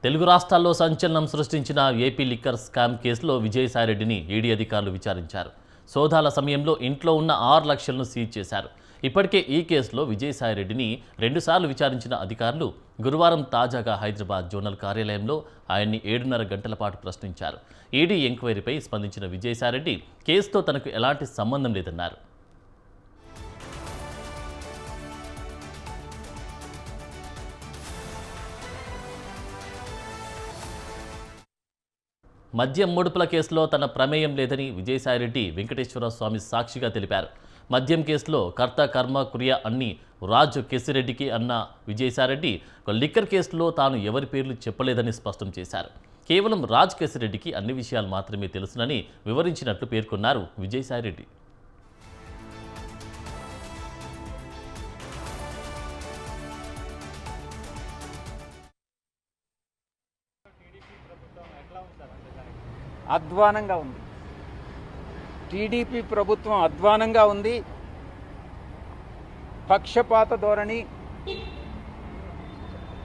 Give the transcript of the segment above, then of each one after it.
తెలుగు రాష్ట్రాల్లో సంచలనం సృష్టించిన ఏపీ లిక్కర్ స్కామ్ కేసులో విజయసాయిరెడ్డిని ఈడీ అధికారులు విచారించారు. సోదాల సమయంలో ఇంట్లో ఉన్న 6 లక్షలను సీజ్ చేశారు. ఇప్పటికే ఈ కేసులో విజయసాయిరెడ్డిని 2 సార్లు విచారించిన అధికారులు గురువారం తాజాగా హైదరాబాద్ జోనల్ కార్యాలయంలో ఆయన్ని 7.5 గంటల పాటు ప్రశ్నించారు. ఈడీ ఎంక్వైరీపై స్పందించిన విజయసాయిరెడ్డి కేసుతో తనకు ఎలాంటి సంబంధం లేదన్నారు. మద్యం ముడుపుల కేసులో తన ప్రమేయం లేదని విజయసాయిరెడ్డి వెంకటేశ్వర స్వామి సాక్షిగా తెలిపారు. మద్యం కేసులో కర్త కర్మ క్రియ అన్ని రాజ్ కేసిరెడ్డికి అన్న విజయసాయిరెడ్డి లిక్కర్ కేసులో తాను ఎవరి పేర్లు చెప్పలేదని స్పష్టం చేశారు. కేవలం రాజ్ కేసిరెడ్డికి అన్ని విషయాలు మాత్రమే తెలుసునని వివరించినట్లు పేర్కొన్నారు విజయసాయిరెడ్డి. అధ్వానంగా ఉంది. టీడీపీ ప్రభుత్వం అధ్వానంగా ఉంది. పక్షపాత ధోరణి,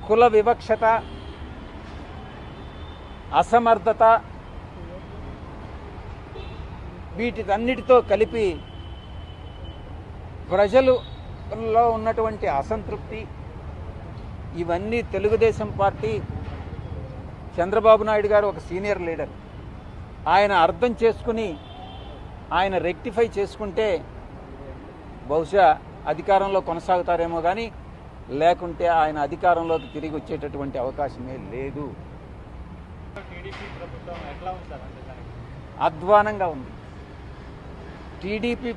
కుల వివక్షత, అసమర్థత వీటితన్నిటితో కలిపి ప్రజలలో ఉన్నటువంటి అసంతృప్తి ఇవన్నీ తెలుగుదేశం పార్టీ, చంద్రబాబు నాయుడు గారు ఒక సీనియర్ లీడర్, ఆయన అర్థం చేసుకుని ఆయన రెక్టిఫై చేసుకుంటే బహుశా అధికారంలో కొనసాగుతారేమో కానీ లేకుంటే ఆయన అధికారంలోకి తిరిగి వచ్చేటటువంటి అవకాశమే లేదు. అధ్వానంగా ఉంది. టీడీపీ